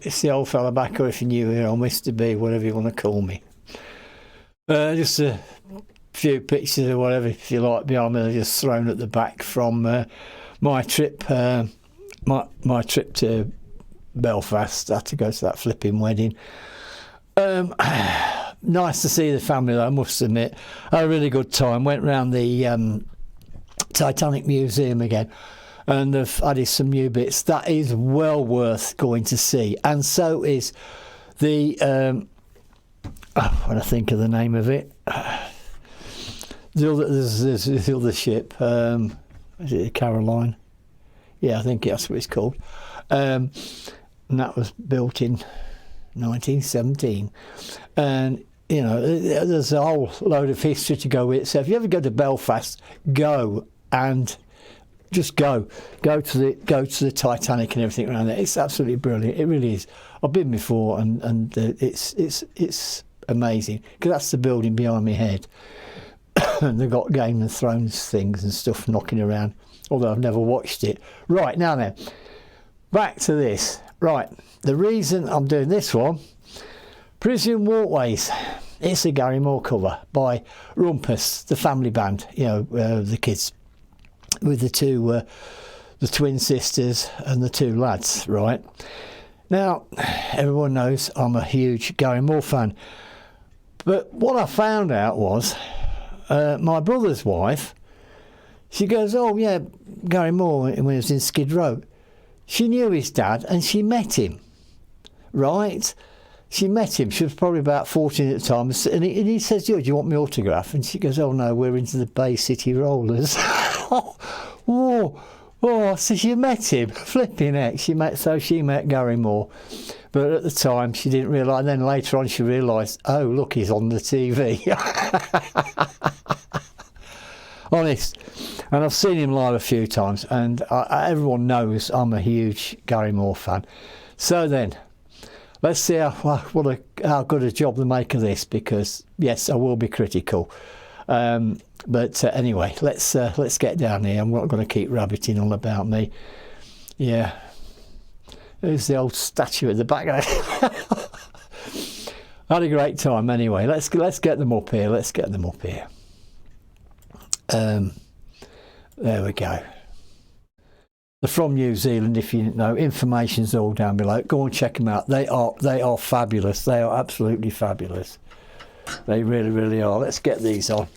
it's the old fella back, or if you're new here, or Mr. B, whatever you want to call me. Just a few pictures or whatever, if you like, behind me, they're just thrown at the back from my trip. My trip to Belfast. I had to go to that flipping wedding. Nice to see the family, though, I must admit. I had a really good time. Went round the Titanic Museum again, and they've added some new bits. That is well worth going to see. And so is the when I think of the name of it, there's the other ship. Is it Caroline? Yeah, I think that's what it's called. And that was built in 1917. And you know, there's a whole load of history to go with it. So if you ever go to Belfast, go and just go to the Titanic and everything around there. It's absolutely brilliant. It really is. I've been before, and it's amazing, because that's the building behind my head. And they've got Game of Thrones things and stuff knocking around, although I've never watched it. Right, now then, back to this. Right, the reason I'm doing this one, Parisienne Walkways. It's a Gary Moore cover by RUMPUS, the family band, you know, the kids, with the twin sisters and the two lads, right? Now, everyone knows I'm a huge Gary Moore fan, but what I found out was my brother's wife, she goes, oh yeah, Gary Moore, when he was in Skid Row. She knew his dad and she met him, right? She met him. She was probably about 14 at the time. And he says, do you want my autograph? And she goes, oh no, we're into the Bay City Rollers. Oh, so she met him. Flipping heck. She met Gary Moore. But at the time, she didn't realise. And then later on, she realised, oh, look, he's on the TV. Honest. And I've seen him live a few times. And everyone knows I'm a huge Gary Moore fan. So then, let's see how good a job they make of this, because yes, I will be critical. But anyway, let's get down here. I'm not going to keep rabbiting on about me. Yeah, there's the old statue at the back. I had a great time. Anyway, let's get them up here. Let's get them up here. There we go. They're from New Zealand, if you didn't know. Information's all down below. Go and check them out. They are fabulous. They are absolutely fabulous. They really, really are. Let's get these on.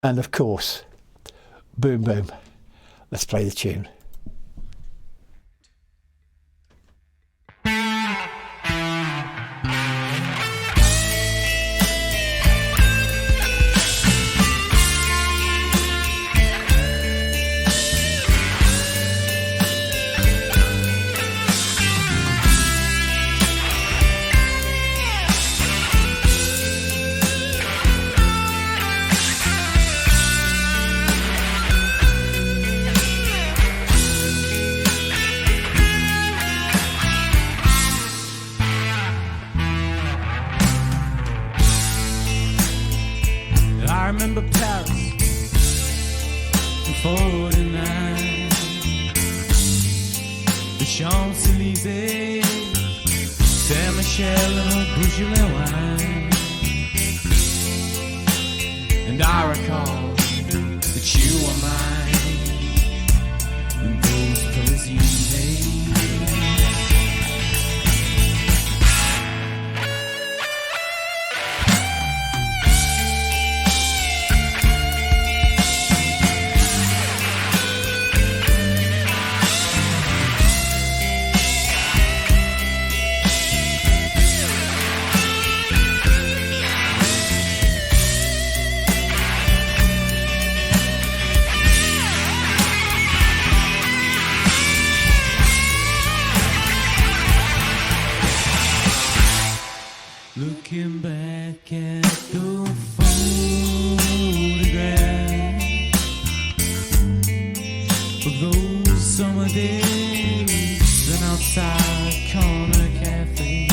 And of course, boom, boom. Let's play the tune. I remember Paris in 49, the Champs-Élysées, Saint-Michel and Beaujolais wine. And I recall that you were mine in those Parisian days. Looking back at the photographs of those summer days, an outside corner cafe.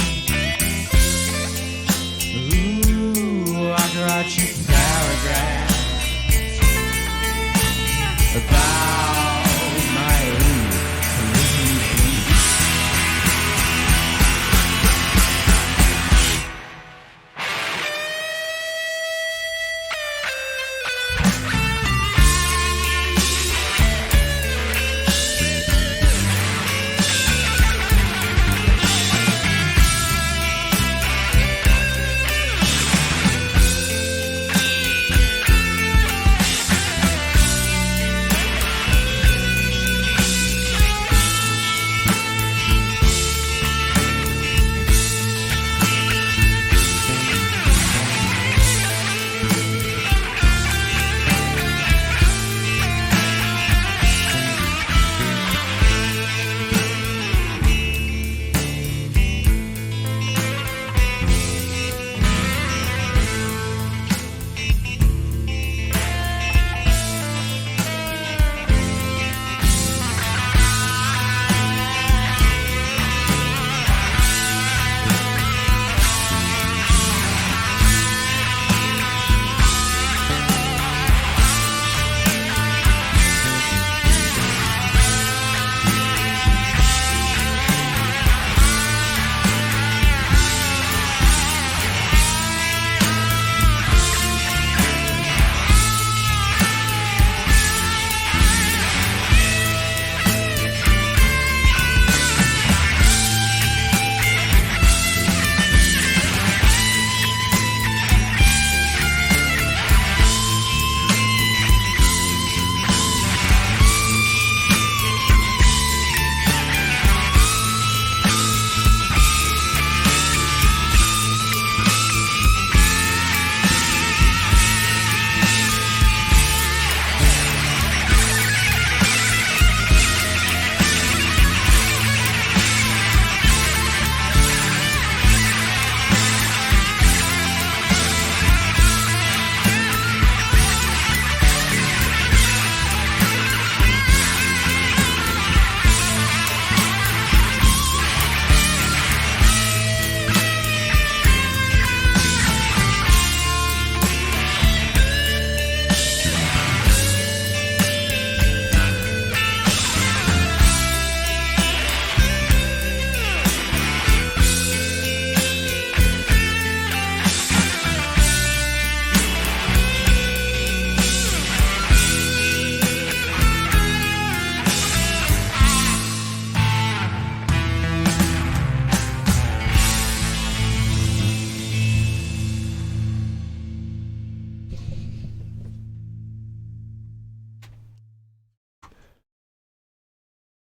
Ooh, I could write you paragraphs about my own Parisian days.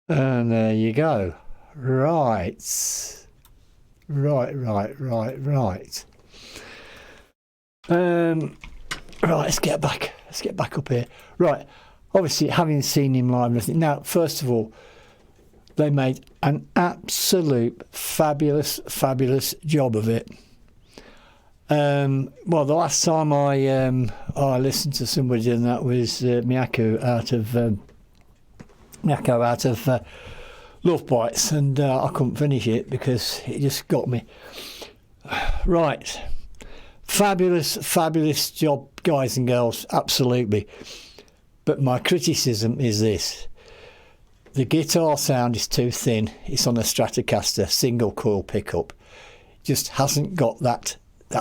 And there you go. Right. Right. Right, let's get back up here. Right, obviously having seen him live and everything. Now, first of all, they made an absolute fabulous job of it. Well, the last time I listened to somebody doing that was Miyako out of Love Bites, and I couldn't finish it because it just got me. Right. Fabulous job, guys and girls, absolutely. But my criticism is this. The guitar sound is too thin. It's on a Stratocaster single coil pickup. Just hasn't got that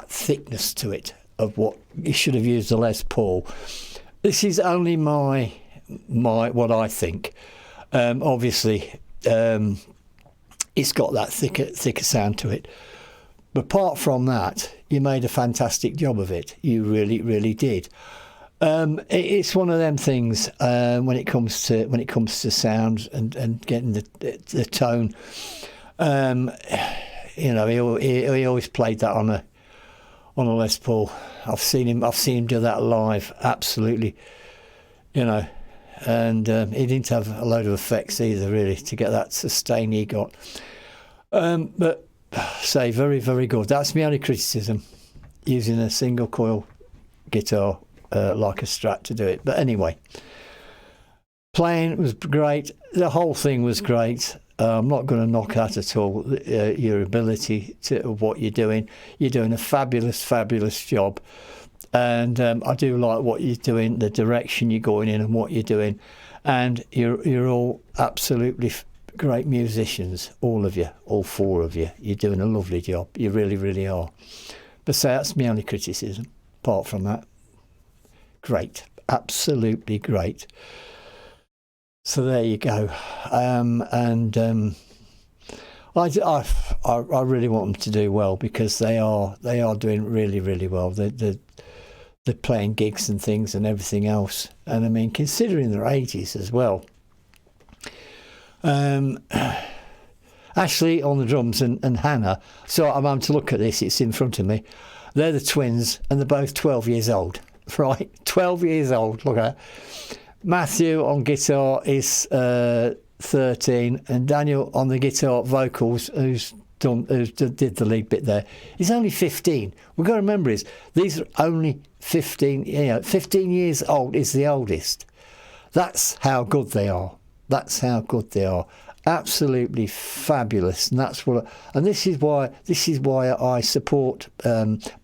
thickness to it of what you should have used a Les Paul. This is only my what I think. Obviously, it's got that thicker sound to it. But apart from that, you made a fantastic job of it. You really did. It's one of them things when it comes to sound and getting the tone. You know, he always played that on a Les Paul. I've seen him do that live. Absolutely, you know. And he didn't have a load of effects either, really, to get that sustain he got. But say very good. That's my only criticism, using a single coil guitar like a Strat to do it. But anyway, playing was great. The whole thing was great. I'm not going to knock that at all. Your ability of what you're doing. You're doing a fabulous job. And I do like what you're doing, the direction you're going in and what you're doing. And you're all absolutely great musicians, all of you, all four of you. You're doing a lovely job. You really are. But so that's my only criticism. Apart from that, great, absolutely great. So there you go. I really want them to do well, because they are doing really well. They're playing gigs and things and everything else. And I mean, considering their 80s as well. Ashley on the drums and Hannah. So I'm having to look at this. It's in front of me. They're the twins, and they're both 12 years old. Right, 12 years old. Look at that. Matthew on guitar is 13, and Daniel on the guitar vocals, who did the lead bit there, he's only 15. We've got to remember these are only 15. 15 years old is the oldest. That's how good they are. Absolutely fabulous, and this is why I support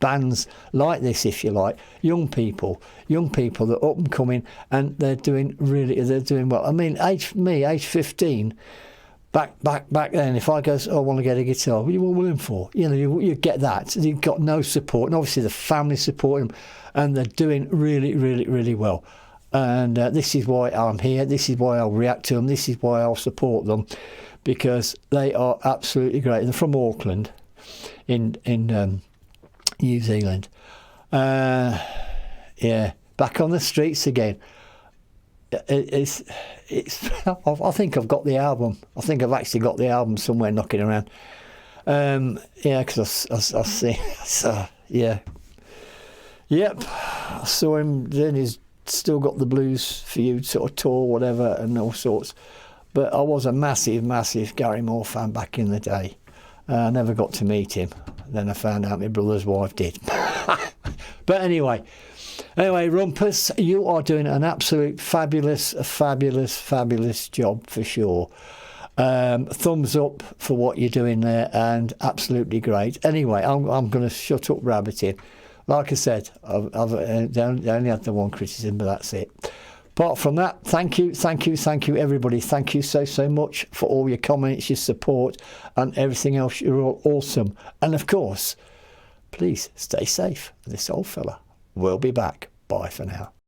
bands like this, if you like, young people that are up and coming, and they're doing well. I mean, age 15. Back then, if I go, I want to get a guitar, what are you willing for? You know, you get that. You've got no support, and obviously the family supporting them, and they're doing really well. And this is why I'm here. This is why I'll react to them. This is why I'll support them, because they are absolutely great. They're from Auckland, in New Zealand. Yeah, back on the streets again. It's. I think I've got the album. I think I've actually got the album somewhere knocking around. Yeah, because I see. Yeah. Yep. I saw him doing his Still Got the Blues for You sort of tour, whatever, and all sorts. But I was a massive Gary Moore fan back in the day. I never got to meet him. Then I found out my brother's wife did. But anyway, Rumpus, you are doing an absolute fabulous job for sure. Thumbs up for what you're doing there, and absolutely great. Anyway, I'm going to shut up rabbiting. Like I said, I've only had the one criticism, but that's it. Apart from that, thank you, everybody. Thank you so much for all your comments, your support, and everything else. You're all awesome. And of course, please stay safe. This old fella will be back. Bye for now.